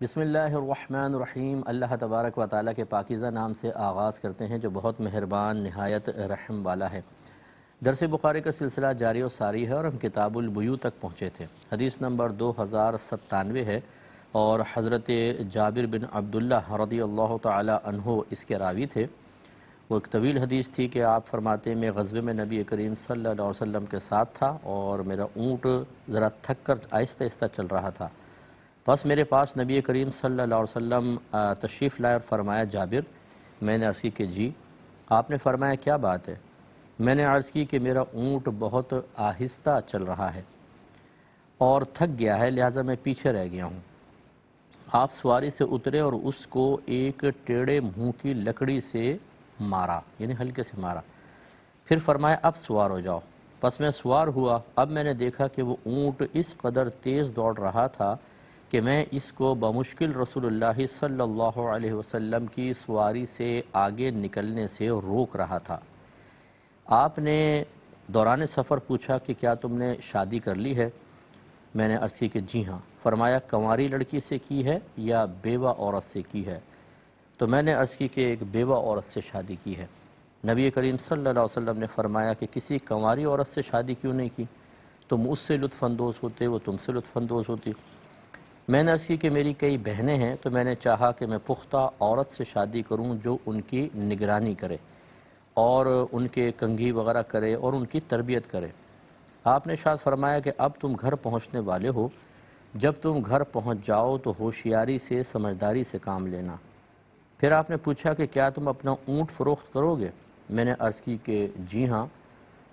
بسم اللہ الرحمن الرحیم۔ اللہ تبارک و تعالیٰ کے پاکیزہ نام سے آغاز کرتے ہیں جو بہت مہربان نہایت رحم والا ہے۔ درس بخاری کا سلسلہ جاری و ساری ہے اور ہم کتاب البیوع تک پہنچے تھے۔ حدیث نمبر 2097 ہے اور حضرت جابر بن عبداللہ رضی اللہ تعالی عنہ اس کے راوی تھے۔ وہ ایک طویل حدیث تھی کہ آپ فرماتے میں غزوے میں نبی کریم صلی اللہ علیہ وسلم کے ساتھ تھا اور میرا اونٹ ذرا تھک کر آہستہ آہستہ چل رہا تھا۔ بس میرے پاس نبی کریم صلی اللہ علیہ وسلم تشریف لائے اور فرمایا جابر، میں نے عرض کی کہ جی۔ آپ نے فرمایا کیا بات ہے؟ میں نے عرض کی کہ میرا اونٹ بہت آہستہ چل رہا ہے اور تھک گیا ہے، لہٰذا میں پیچھے رہ گیا ہوں۔ آپ سواری سے اترے اور اس کو ایک ٹیڑھے منہ کی لکڑی سے مارا، یعنی ہلکے سے مارا، پھر فرمایا اب سوار ہو جاؤ۔ پس میں سوار ہوا۔ اب میں نے دیکھا کہ وہ اونٹ اس قدر تیز دوڑ رہا تھا کہ میں اس کو بمشکل رسول اللہ صلی اللہ علیہ وسلم کی سواری سے آگے نکلنے سے روک رہا تھا۔ آپ نے دوران سفر پوچھا کہ کیا تم نے شادی کر لی ہے؟ میں نے عرض کی کہ جی ہاں۔ فرمایا کنواری لڑکی سے کی ہے یا بیوہ عورت سے کی ہے؟ تو میں نے عرض کی کہ ایک بیوہ عورت سے شادی کی ہے۔ نبی کریم صلی اللہ علیہ وسلم نے فرمایا کہ کسی کنواری عورت سے شادی کیوں نہیں کی؟ تم اس سے لطف اندوز ہوتے، وہ تم سے لطف اندوز ہوتی۔ میں نے عرض کی کہ میری کئی بہنیں ہیں تو میں نے چاہا کہ میں پختہ عورت سے شادی کروں جو ان کی نگرانی کرے اور ان کے کنگھی وغیرہ کرے اور ان کی تربیت کرے۔ آپ نے ارشاد فرمایا کہ اب تم گھر پہنچنے والے ہو، جب تم گھر پہنچ جاؤ تو ہوشیاری سے سمجھداری سے کام لینا۔ پھر آپ نے پوچھا کہ کیا تم اپنا اونٹ فروخت کرو گے؟ میں نے عرض کی کہ جی ہاں۔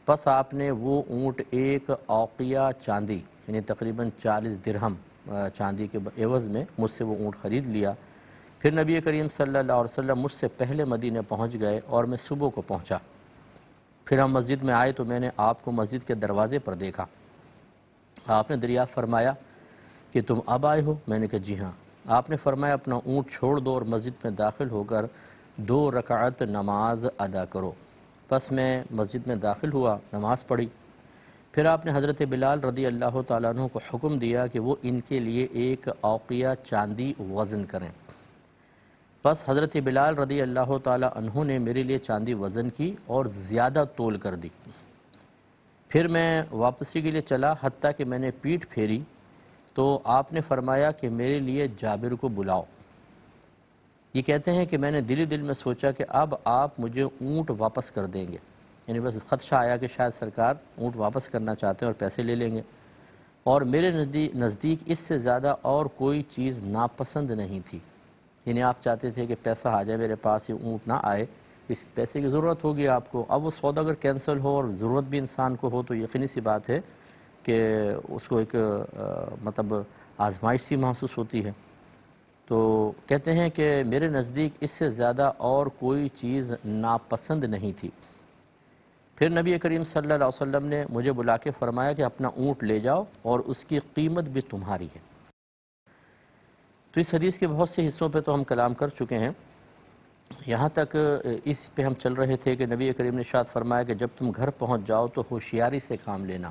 پس آپ نے وہ اونٹ ایک اوقیہ چاندی یعنی تقریباً 40 درہم چاندی کے عوض میں مجھ سے وہ اونٹ خرید لیا۔ پھر نبی کریم صلی اللہ علیہ وسلم مجھ سے پہلے مدینہ پہنچ گئے اور میں صبح کو پہنچا۔ پھر ہم مسجد میں آئے تو میں نے آپ کو مسجد کے دروازے پر دیکھا۔ آپ نے دریافت فرمایا کہ تم اب آئے ہو؟ میں نے کہا جی ہاں۔ آپ نے فرمایا اپنا اونٹ چھوڑ دو اور مسجد میں داخل ہو کر 2 رکعت نماز ادا کرو۔ پس میں مسجد میں داخل ہوا، نماز پڑھی۔ پھر آپ نے حضرت بلال رضی اللہ تعالیٰ عنہ کو حکم دیا کہ وہ ان کے لیے ایک اوقیہ چاندی وزن کریں۔ پس حضرت بلال رضی اللہ تعالیٰ عنہ نے میرے لیے چاندی وزن کی اور زیادہ تول کر دی۔ پھر میں واپسی کے لیے چلا، حتیٰ کہ میں نے پیٹھ پھیری تو آپ نے فرمایا کہ میرے لیے جابر کو بلاؤ۔ یہ کہتے ہیں کہ میں نے دل ہی دل میں سوچا کہ اب آپ مجھے اونٹ واپس کر دیں گے، یعنی بس خدشہ آیا کہ شاید سرکار اونٹ واپس کرنا چاہتے ہیں اور پیسے لے لیں گے، اور میرے نزدیک اس سے زیادہ اور کوئی چیز ناپسند نہیں تھی، یعنی آپ چاہتے تھے کہ پیسہ آ جائے میرے پاس، یہ اونٹ نہ آئے، اس پیسے کی ضرورت ہوگی آپ کو۔ اب وہ سودا اگر کینسل ہو اور ضرورت بھی انسان کو ہو تو یقینی سی بات ہے کہ اس کو ایک مطلب آزمائش سی محسوس ہوتی ہے۔ تو کہتے ہیں کہ میرے نزدیک اس سے زیادہ اور کوئی چیز ناپسند نہیں تھی۔ پھر نبی کریم صلی اللہ علیہ وسلم نے مجھے بلا کے فرمایا کہ اپنا اونٹ لے جاؤ اور اس کی قیمت بھی تمہاری ہے۔ تو اس حدیث کے بہت سے حصوں پہ تو ہم کلام کر چکے ہیں، یہاں تک اس پہ ہم چل رہے تھے کہ نبی کریم نے ارشاد فرمایا کہ جب تم گھر پہنچ جاؤ تو ہوشیاری سے کام لینا۔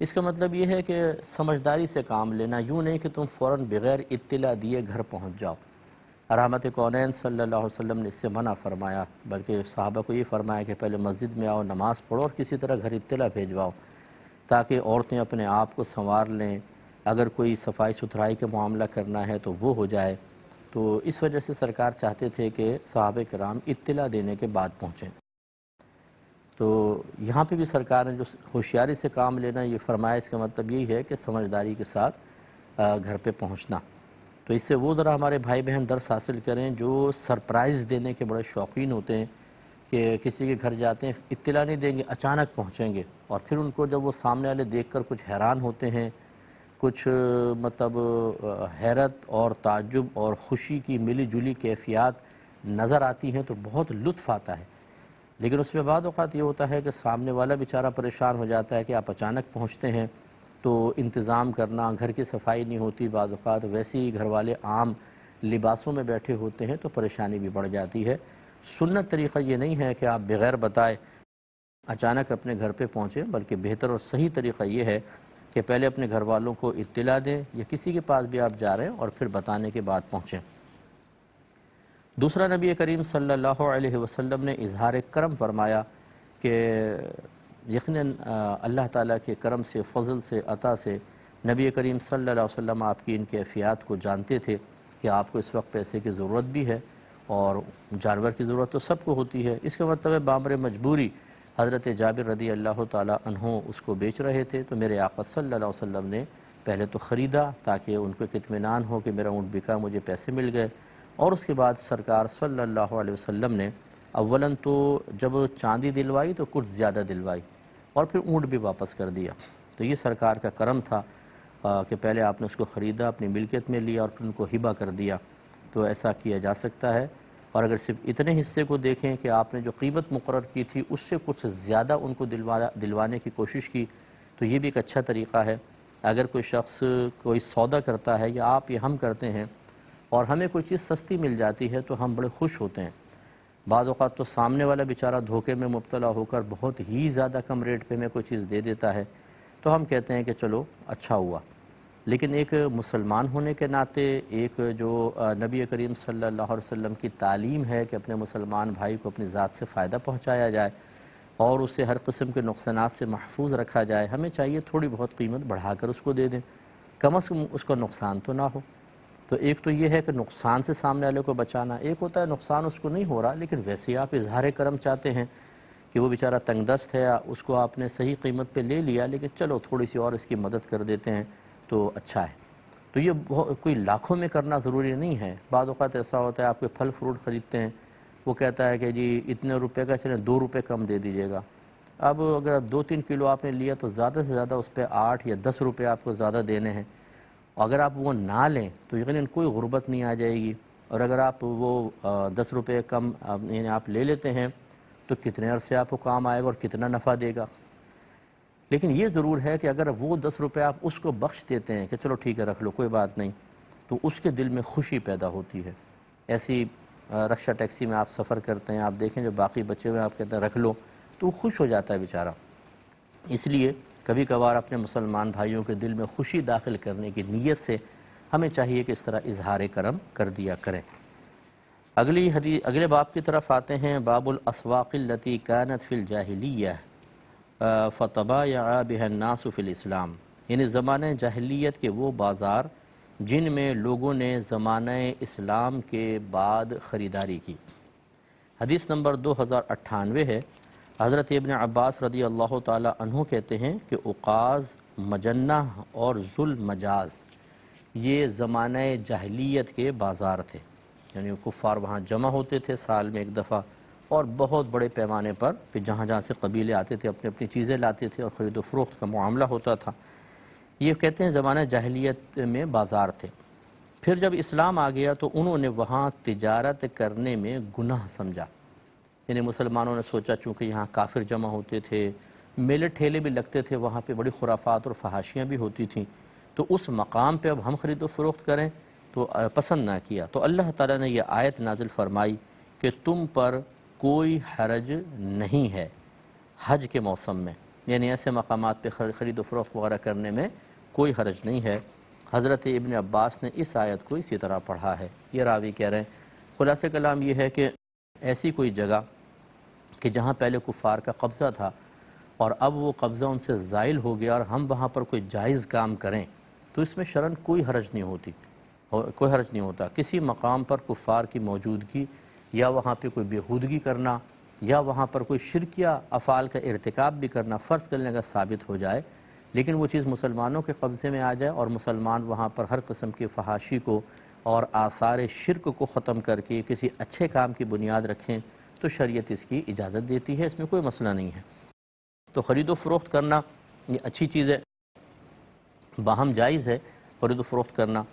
اس کا مطلب یہ ہے کہ سمجھداری سے کام لینا، یوں نہیں کہ تم فوراً بغیر اطلاع دیے گھر پہنچ جاؤ۔ رحمت کونین صلی اللہ علیہ وسلم نے اس سے منع فرمایا، بلکہ صحابہ کو یہ فرمایا کہ پہلے مسجد میں آؤ، نماز پڑھو اور کسی طرح گھر اطلاع بھیجواؤ تاکہ عورتیں اپنے آپ کو سنوار لیں، اگر کوئی صفائی ستھرائی کا معاملہ کرنا ہے تو وہ ہو جائے۔ تو اس وجہ سے سرکار چاہتے تھے کہ صحابہ کرام اطلاع دینے کے بعد پہنچیں۔ تو یہاں پہ بھی سرکار نے جو ہوشیاری سے کام لینا یہ فرمایا، اس کا مطلب یہی ہے کہ سمجھداری کے ساتھ گھر پہ پہنچنا۔ تو اس سے وہ ذرا ہمارے بھائی بہن درس حاصل کریں جو سرپرائز دینے کے بڑے شوقین ہوتے ہیں کہ کسی کے گھر جاتے ہیں اطلاع نہیں دیں گے، اچانک پہنچیں گے، اور پھر ان کو جب وہ سامنے والے دیکھ کر کچھ حیران ہوتے ہیں، کچھ مطلب حیرت اور تعجب اور خوشی کی ملی جلی کیفیات نظر آتی ہیں تو بہت لطف آتا ہے۔ لیکن اس میں بعض اوقات یہ ہوتا ہے کہ سامنے والا بیچارہ پریشان ہو جاتا ہے کہ آپ اچانک پہنچتے ہیں تو انتظام کرنا، گھر کی صفائی نہیں ہوتی، بعض اوقات ویسے ہی گھر والے عام لباسوں میں بیٹھے ہوتے ہیں تو پریشانی بھی بڑھ جاتی ہے۔ سنت طریقہ یہ نہیں ہے کہ آپ بغیر بتائے اچانک اپنے گھر پہ پہنچیں، بلکہ بہتر اور صحیح طریقہ یہ ہے کہ کہ پہلے اپنے گھر والوں کو اطلاع دیں یا کسی کے پاس بھی آپ جا رہے ہیں اور پھر بتانے کے بعد پہنچیں۔ دوسرا، نبی کریم صلی اللہ علیہ وسلم نے اظہار کرم فرمایا کہ یقیناً اللہ تعالیٰ کے کرم سے، فضل سے، عطا سے نبی کریم صلی اللہ علیہ وسلم آپ کی ان کیفیات کو جانتے تھے کہ آپ کو اس وقت پیسے کی ضرورت بھی ہے اور جانور کی ضرورت تو سب کو ہوتی ہے۔ اس کے مطلب بامر مجبوری حضرت جابر رضی اللہ تعالیٰ عنہ اس کو بیچ رہے تھے، تو میرے آقا صلی اللہ علیہ وسلم نے پہلے تو خریدا تاکہ ان کو اطمینان ہو کہ میرا اونٹ بکا، مجھے پیسے مل گئے، اور اس کے بعد سرکار صلی اللہ علیہ وسلم نے اولاً تو جب چاندی دلوائی تو کچھ زیادہ دلوائی اور پھر اونٹ بھی واپس کر دیا۔ تو یہ سرکار کا کرم تھا کہ پہلے آپ نے اس کو خریدا، اپنی ملکیت میں لیا اور پھر ان کو ہبہ کر دیا۔ تو ایسا کیا جا سکتا ہے، اور اگر صرف اتنے حصے کو دیکھیں کہ آپ نے جو قیمت مقرر کی تھی اس سے کچھ زیادہ ان کو دلوانے کی کوشش کی، تو یہ بھی ایک اچھا طریقہ ہے۔ اگر کوئی شخص کوئی سودا کرتا ہے یا آپ یا ہم کرتے ہیں اور ہمیں کوئی چیز سستی مل جاتی ہے تو ہم بڑے خوش ہوتے ہیں۔ بعض اوقات تو سامنے والا بیچارہ دھوکے میں مبتلا ہو کر بہت ہی زیادہ کم ریٹ پہ ہمیں کوئی چیز دے دیتا ہے، تو ہم کہتے ہیں کہ چلو اچھا ہوا۔ لیکن ایک مسلمان ہونے کے ناطے، ایک جو نبی کریم صلی اللہ علیہ وسلم کی تعلیم ہے کہ اپنے مسلمان بھائی کو اپنی ذات سے فائدہ پہنچایا جائے اور اسے ہر قسم کے نقصانات سے محفوظ رکھا جائے، ہمیں چاہیے تھوڑی بہت قیمت بڑھا کر اس کو دے دیں، کم از کم اس کا نقصان تو نہ ہو۔ تو ایک تو یہ ہے کہ نقصان سے سامنے والے کو بچانا، ایک ہوتا ہے نقصان اس کو نہیں ہو رہا لیکن ویسے ہی آپ اظہار کرم چاہتے ہیں کہ وہ بیچارہ تنگ دست ہے، اس کو آپ نے صحیح قیمت پہ لے لیا لیکن چلو تھوڑی سی اور اس کی مدد کر دیتے ہیں تو اچھا ہے۔ تو یہ کوئی لاکھوں میں کرنا ضروری نہیں ہے۔ بعض اوقات ایسا ہوتا ہے آپ کے پھل فروٹ خریدتے ہیں، وہ کہتا ہے کہ جی اتنے روپے کا، چلیں 2 روپے کم دے دیجیے گا۔ اب اگر 2-3 کلو آپ نے لیا تو زیادہ سے زیادہ اس پہ 8 یا 10 روپے آپ کو زیادہ دینے ہیں، اگر آپ وہ نہ لیں تو یقیناً کوئی غربت نہیں آ جائے گی، اور اگر آپ وہ 10 روپے کم یعنی آپ لے لیتے ہیں تو کتنے عرصے آپ کو کام آئے گا اور کتنا نفع دے گا۔ لیکن یہ ضرور ہے کہ اگر وہ 10 روپے آپ اس کو بخش دیتے ہیں کہ چلو ٹھیک ہے رکھ لو کوئی بات نہیں، تو اس کے دل میں خوشی پیدا ہوتی ہے۔ ایسی رکشہ ٹیکسی میں آپ سفر کرتے ہیں، آپ دیکھیں جو باقی بچے ہوئے آپ کہتے ہیں رکھ لو، تو وہ خوش ہو جاتا ہے بیچارہ۔ اس لیے کبھی کبھار اپنے مسلمان بھائیوں کے دل میں خوشی داخل کرنے کی نیت سے ہمیں چاہیے کہ اس طرح اظہار کرم کر دیا کریں۔ اگلے باب کی طرف آتے ہیں، باب الاسواق التي كانت في الجاہلیہ فتبايع بها الناس في الاسلام، یعنی زمانہ جاہلیت کے وہ بازار جن میں لوگوں نے زمانہ اسلام کے بعد خریداری کی۔ حدیث نمبر 2098 ہے۔ حضرت ابن عباس رضی اللہ تعالی عنہ کہتے ہیں کہ اوقاز، مجنہ اور ذوالمجاز یہ زمانہ جاہلیت کے بازار تھے، یعنی کفار وہاں جمع ہوتے تھے سال میں ایک دفعہ، اور بہت بڑے پیمانے پر پھر جہاں جہاں سے قبیلے آتے تھے اپنی اپنی چیزیں لاتے تھے اور خرید و فروخت کا معاملہ ہوتا تھا۔ یہ کہتے ہیں زمانہ جاہلیت میں بازار تھے۔ پھر جب اسلام آ گیا تو انہوں نے وہاں تجارت کرنے میں گناہ سمجھا، یعنی مسلمانوں نے سوچا چونکہ یہاں کافر جمع ہوتے تھے، میلے ٹھیلے بھی لگتے تھے، وہاں پہ بڑی خرافات اور فحاشیاں بھی ہوتی تھیں، تو اس مقام پہ اب ہم خرید و فروخت کریں تو پسند نہ کیا۔ تو اللہ تعالیٰ نے یہ آیت نازل فرمائی کہ تم پر کوئی حرج نہیں ہے حج کے موسم میں، یعنی ایسے مقامات پہ خرید و فروخت وغیرہ کرنے میں کوئی حرج نہیں ہے۔ حضرت ابن عباس نے اس آیت کو اسی طرح پڑھا ہے۔ یہ راوی کہہ رہے ہیں خلاصہ کلام یہ ہے کہ ایسی کوئی جگہ کہ جہاں پہلے کفار کا قبضہ تھا اور اب وہ قبضہ ان سے زائل ہو گیا اور ہم وہاں پر کوئی جائز کام کریں تو اس میں شرعاً کوئی حرج نہیں ہوتا۔ کسی مقام پر کفار کی موجودگی یا وہاں پہ کوئی بیہودگی کرنا یا وہاں پر کوئی شرکیہ افعال کا ارتکاب بھی کرنا فرض کرنے کا ثابت ہو جائے، لیکن وہ چیز مسلمانوں کے قبضے میں آ جائے اور مسلمان وہاں پر ہر قسم کی فحاشی کو اور آثار شرک کو ختم کر کے کسی اچھے کام کی بنیاد رکھیں تو شریعت اس کی اجازت دیتی ہے، اس میں کوئی مسئلہ نہیں ہے۔ تو خرید و فروخت کرنا یہ اچھی چیز ہے، باہم جائز ہے خرید و فروخت کرنا۔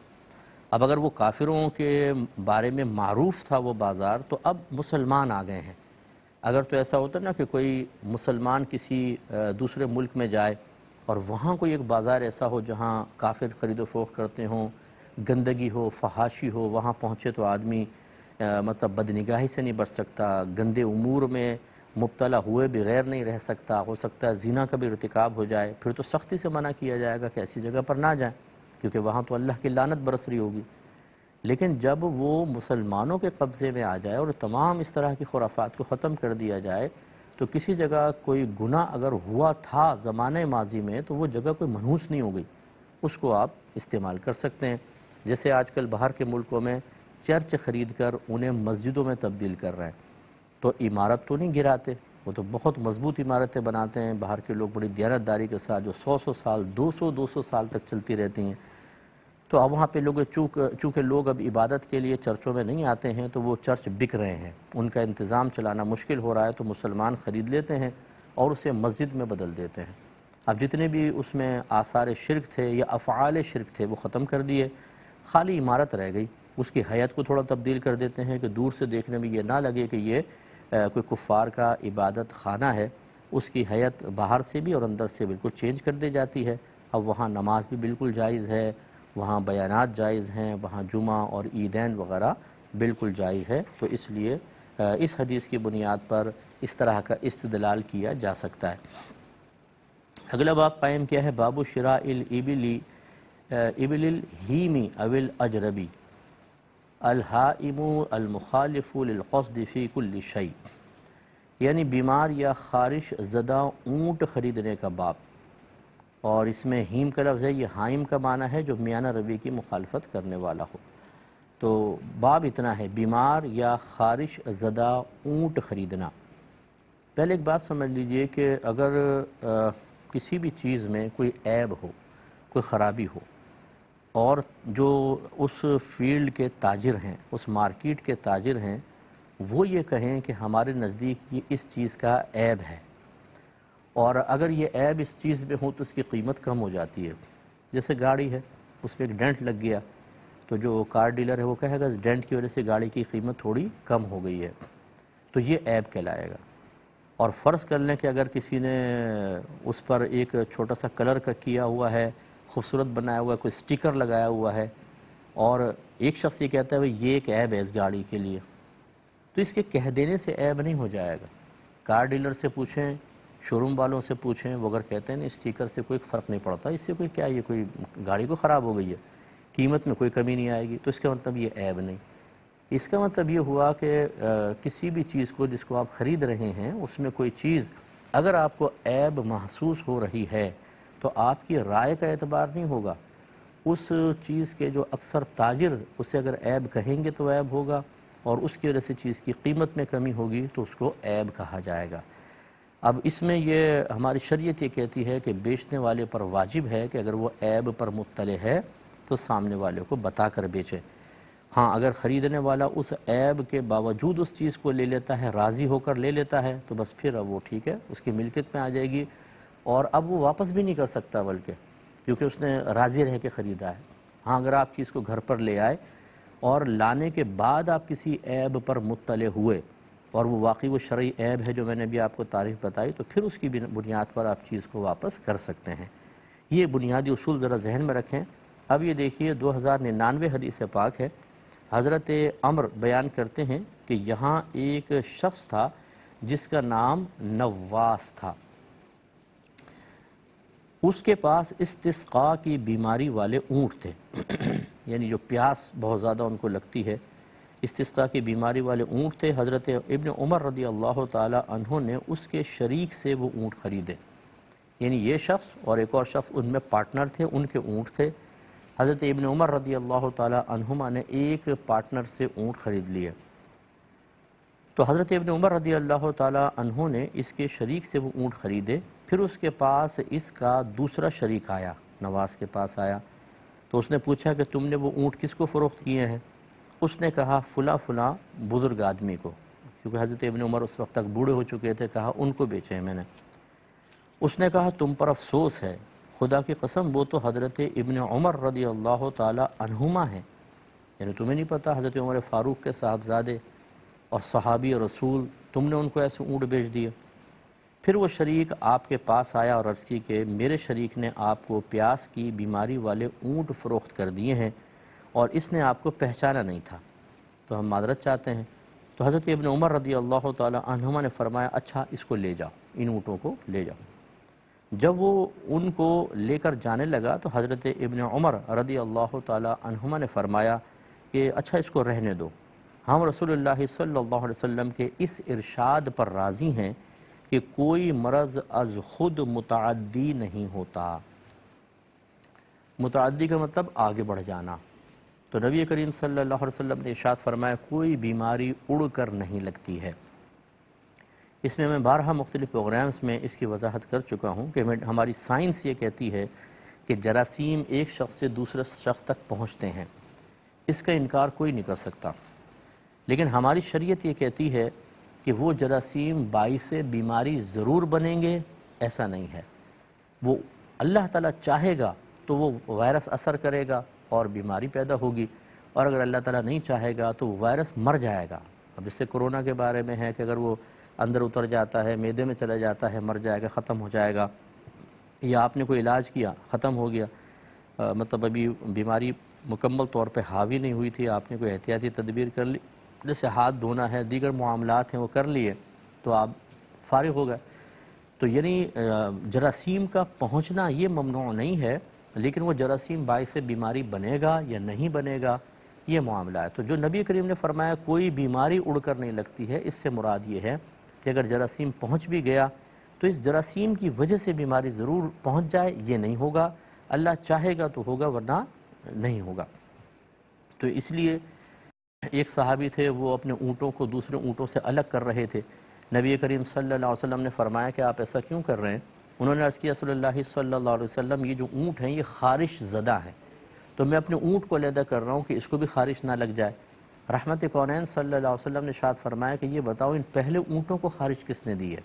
اب اگر وہ کافروں کے بارے میں معروف تھا وہ بازار تو اب مسلمان آ گئے ہیں، اگر تو ایسا ہوتا نا کہ کوئی مسلمان کسی دوسرے ملک میں جائے اور وہاں کوئی ایک بازار ایسا ہو جہاں کافر خرید و فروخت کرتے ہوں، گندگی ہو، فحاشی ہو، وہاں پہنچے تو آدمی مطلب بدنگاہی سے نہیں بچ سکتا، گندے امور میں مبتلا ہوئے بغیر نہیں رہ سکتا، ہو سکتا ہے زنا کا بھی ارتکاب ہو جائے، پھر تو سختی سے منع کیا جائے گا کہ ایسی جگہ پر نہ جائیں، کیونکہ وہاں تو اللہ کی لعنت برس رہی ہوگی۔ لیکن جب وہ مسلمانوں کے قبضے میں آ جائے اور تمام اس طرح کی خرافات کو ختم کر دیا جائے، تو کسی جگہ کوئی گناہ اگر ہوا تھا زمانہ ماضی میں تو وہ جگہ کوئی منحوس نہیں ہو گئی، اس کو آپ استعمال کر سکتے ہیں۔ جیسے آج کل باہر کے ملکوں میں چرچ خرید کر انہیں مسجدوں میں تبدیل کر رہے ہیں، تو عمارت تو نہیں گراتے، وہ تو بہت مضبوط عمارتیں بناتے ہیں باہر کے لوگ بڑی دیانتداری کے ساتھ، جو 100 سال 200 سال تک چلتی رہتی ہیں۔ تو اب وہاں پہ لوگ چونکہ لوگ اب عبادت کے لیے چرچوں میں نہیں آتے ہیں، تو وہ چرچ بک رہے ہیں، ان کا انتظام چلانا مشکل ہو رہا ہے، تو مسلمان خرید لیتے ہیں اور اسے مسجد میں بدل دیتے ہیں۔ اب جتنے بھی اس میں آثار شرک تھے یا افعال شرک تھے وہ ختم کر دیے، خالی عمارت رہ گئی، اس کی حیت کو تھوڑا تبدیل کر دیتے ہیں کہ دور سے دیکھنے میں یہ نہ لگے کہ یہ کوئی کفار کا عبادت خانہ ہے، اس کی حیت باہر سے بھی اور اندر سے بالکل چینج کر دی جاتی ہے۔ اب وہاں نماز بھی بالکل جائز ہے، وہاں بیانات جائز ہیں، وہاں جمعہ اور عیدین وغیرہ بالکل جائز ہے، تو اس لیے اس حدیث کی بنیاد پر اس طرح کا استدلال کیا جا سکتا ہے۔ اگلا باب قائم کیا ہے، باب شراء الابل الہیمی او الاجربی الحائم المخالف للقصد فی کل شیء، یعنی بیمار یا خارش زدہ اونٹ خریدنے کا باب، اور اس میں ہیم کا لفظ ہے، یہ حائم کا معنی ہے جو میانہ روی کی مخالفت کرنے والا ہو۔ تو باب اتنا ہے، بیمار یا خارش زدہ اونٹ خریدنا۔ پہلے ایک بات سمجھ لیجئے کہ اگر کسی بھی چیز میں کوئی عیب ہو، کوئی خرابی ہو، اور جو اس فیلڈ کے تاجر ہیں، اس مارکیٹ کے تاجر ہیں، وہ یہ کہیں کہ ہمارے نزدیک یہ اس چیز کا عیب ہے، اور اگر یہ عیب اس چیز میں ہو تو اس کی قیمت کم ہو جاتی ہے۔ جیسے گاڑی ہے، اس پہ ایک ڈینٹ لگ گیا، تو جو کار ڈیلر ہے وہ کہے گا اس ڈینٹ کی وجہ سے گاڑی کی قیمت تھوڑی کم ہو گئی ہے، تو یہ عیب کہلائے گا۔ اور فرض کر لیں کہ اگر کسی نے اس پر ایک چھوٹا سا کلر کا کیا ہوا ہے، خوبصورت بنایا ہوا ہے، کوئی سٹیکر لگایا ہوا ہے، اور ایک شخص یہ کہتا ہے بھئی یہ ایک عیب ہے اس گاڑی کے لیے، تو اس کے کہہ دینے سے عیب نہیں ہو جائے گا۔ کار ڈیلر سے پوچھیں، شو روم والوں سے پوچھیں، وہ اگر کہتے ہیں نا اسٹیکر سے کوئی فرق نہیں پڑتا، اس سے کوئی کیا، یہ کوئی گاڑی کو خراب ہو گئی ہے، قیمت میں کوئی کمی نہیں آئے گی، تو اس کا مطلب یہ عیب نہیں۔ اس کا مطلب یہ ہوا کہ کسی بھی چیز کو جس کو آپ خرید رہے ہیں، اس میں کوئی چیز اگر آپ کو عیب محسوس ہو رہی ہے تو آپ کی رائے کا اعتبار نہیں ہوگا، اس چیز کے جو اکثر تاجر اسے اگر عیب کہیں گے تو عیب ہوگا، اور اس کی وجہ سے چیز کی قیمت میں کمی ہوگی تو اس کو عیب کہا جائے گا۔ اب اس میں یہ ہماری شریعت یہ کہتی ہے کہ بیچنے والے پر واجب ہے کہ اگر وہ عیب پر مطلع ہے تو سامنے والے کو بتا کر بیچے۔ ہاں اگر خریدنے والا اس عیب کے باوجود اس چیز کو لے لیتا ہے، راضی ہو کر لے لیتا ہے، تو بس پھر اب وہ ٹھیک ہے، اس کی ملکیت میں آ جائے گی، اور اب وہ واپس بھی نہیں کر سکتا بلکہ، کیونکہ اس نے راضی رہ کے خریدا ہے۔ ہاں اگر آپ چیز کو گھر پر لے آئے اور لانے کے بعد آپ کسی عیب پر مطلع ہوئے، اور وہ واقعی وہ شرعی عیب ہے جو میں نے ابھی آپ کو تعریف بتائی، تو پھر اس کی بنیاد پر آپ چیز کو واپس کر سکتے ہیں۔ یہ بنیادی اصول ذرا ذہن میں رکھیں۔ اب یہ دیکھیے 2099 حدیث پاک ہے، حضرت عمر بیان کرتے ہیں کہ یہاں ایک شخص تھا جس کا نام نواس تھا، اس کے پاس استسقاء کی بیماری والے اونٹ تھے یعنی جو پیاس بہت زیادہ ان کو لگتی ہے، استسقاء کی بیماری والے اونٹ تھے۔ حضرت ابن عمر رضی اللہ تعالی عنہ نے اس کے شریک سے وہ اونٹ خریدے، یعنی یہ شخص اور ایک اور شخص ان میں پارٹنر تھے، ان کے اونٹ تھے۔ حضرت ابن عمر رضی اللہ تعالی عنہما نے ایک پارٹنر سے اونٹ خرید لیے، تو حضرت ابن عمر رضی اللہ تعالی عنہ نے اس کے شریک سے وہ اونٹ خریدے۔ پھر اس کے پاس اس کا دوسرا شریک آیا، نواس کے پاس آیا، تو اس نے پوچھا کہ تم نے وہ اونٹ کس کو فروخت کیے ہیں؟ اس نے کہا فلاں فلاں بزرگ آدمی کو، کیونکہ حضرت ابن عمر اس وقت تک بوڑھے ہو چکے تھے، کہا ان کو بیچے ہیں میں نے۔ اس نے کہا تم پر افسوس ہے، خدا کی قسم وہ تو حضرت ابن عمر رضی اللہ تعالی عنہما ہیں، یعنی تمہیں نہیں پتہ حضرت عمر فاروق کے صاحبزادے اور صحابی اور رسول، تم نے ان کو ایسے اونٹ بیچ دیے۔ پھر وہ شریک آپ کے پاس آیا اور عرض کی کہ میرے شریک نے آپ کو پیاس کی بیماری والے اونٹ فروخت کر دیے ہیں، اور اس نے آپ کو پہچانا نہیں تھا، تو ہم معذرت چاہتے ہیں۔ تو حضرت ابن عمر رضی اللہ تعالی عنہما نے فرمایا اچھا اس کو لے جاؤ، ان اونٹوں کو لے جاؤ۔ جب وہ ان کو لے کر جانے لگا تو حضرت ابن عمر رضی اللہ تعالی عنہما نے فرمایا کہ اچھا اس کو رہنے دو، ہم رسول اللہ صلی اللہ علیہ وسلم کے اس ارشاد پر راضی ہیں کہ کوئی مرض از خود متعدی نہیں ہوتا۔ متعدی کا مطلب آگے بڑھ جانا۔ تو نبی کریم صلی اللہ علیہ وسلم نے ارشاد فرمایا کوئی بیماری اڑ کر نہیں لگتی ہے۔ اس میں بارہا مختلف پروگرامز میں اس کی وضاحت کر چکا ہوں کہ ہماری سائنس یہ کہتی ہے کہ جراثیم ایک شخص سے دوسرے شخص تک پہنچتے ہیں، اس کا انکار کوئی نہیں کر سکتا، لیکن ہماری شریعت یہ کہتی ہے کہ وہ جراثیم باعث بیماری ضرور بنیں گے، ایسا نہیں ہے۔ وہ اللہ تعالیٰ چاہے گا تو وہ وائرس اثر کرے گا اور بیماری پیدا ہوگی، اور اگر اللہ تعالیٰ نہیں چاہے گا تو وہ وائرس مر جائے گا۔ اب جس سے کرونا کے بارے میں ہے کہ اگر وہ اندر اتر جاتا ہے، معدے میں چلا جاتا ہے، مر جائے گا، ختم ہو جائے گا، یا آپ نے کوئی علاج کیا ختم ہو گیا، مطلب ابھی بیماری مکمل طور پہ حاوی نہیں ہوئی تھی، آپ نے کوئی احتیاطی تدبیر کر لی، جیسے ہاتھ دھونا ہے، دیگر معاملات ہیں وہ کر لیے تو آپ فارغ ہو گئے۔ تو یعنی جراثیم کا پہنچنا یہ ممنوع نہیں ہے، لیکن وہ جراثیم باعث بیماری بنے گا یا نہیں بنے گا یہ معاملہ ہے۔ تو جو نبی کریم نے فرمایا کوئی بیماری اڑ کر نہیں لگتی ہے، اس سے مراد یہ ہے کہ اگر جراثیم پہنچ بھی گیا تو اس جراثیم کی وجہ سے بیماری ضرور پہنچ جائے، یہ نہیں ہوگا، اللہ چاہے گا تو ہوگا ورنہ نہیں ہوگا۔ تو اس لیے ایک صحابی تھے، وہ اپنے اونٹوں کو دوسرے اونٹوں سے الگ کر رہے تھے، نبی کریم صلی اللہ علیہ وسلم نے فرمایا کہ آپ ایسا کیوں کر رہے ہیں؟ انہوں نے عرض کیا صلی اللہ صلی اللہ علیہ وسلم یہ جو اونٹ ہیں یہ خارش زدہ ہیں، تو میں اپنے اونٹ کو علیحدہ کر رہا ہوں کہ اس کو بھی خارش نہ لگ جائے۔ رحمت کونین صلی اللہ علیہ وسلم نے ارشاد فرمایا کہ یہ بتاؤ ان پہلے اونٹوں کو خارش کس نے دی ہے؟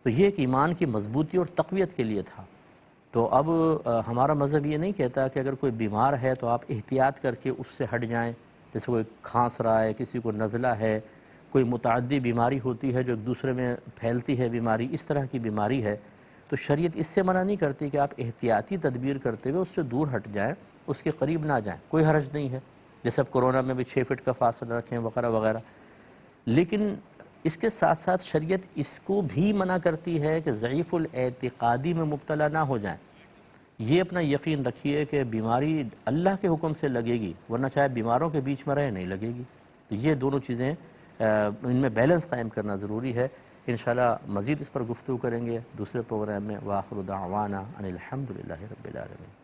تو یہ ایک ایمان کی مضبوطی اور تقویت کے لیے تھا۔ تو اب ہمارا مذہب یہ نہیں کہتا کہ اگر کوئی بیمار ہے تو آپ احتیاط کر کے اس سے ہٹ جائیں، جیسے کوئی کھانس رہا ہے، کسی کو نزلہ ہے، کوئی متعدی بیماری ہوتی ہے جو ایک دوسرے میں پھیلتی ہے بیماری، اس طرح کی بیماری ہے تو شریعت اس سے منع نہیں کرتی کہ آپ احتیاطی تدبیر کرتے ہوئے اس سے دور ہٹ جائیں، اس کے قریب نہ جائیں، کوئی حرج نہیں ہے، جیسے اب کورونا میں بھی 6 فٹ کا فاصلہ رکھیں وغیرہ وغیرہ۔ لیکن اس کے ساتھ ساتھ شریعت اس کو بھی منع کرتی ہے کہ ضعیف الاعتقادی میں مبتلا نہ ہو جائیں۔ یہ اپنا یقین رکھیے کہ بیماری اللہ کے حکم سے لگے گی، ورنہ چاہے بیماروں کے بیچ میں رہے نہیں لگے گی۔ تو یہ دونوں چیزیں ان میں بیلنس قائم کرنا ضروری ہے۔ انشاءاللہ مزید اس پر گفتگو کریں گے دوسرے پروگرام میں۔ وآخر دعوانا ان الحمدللہ رب العالمین۔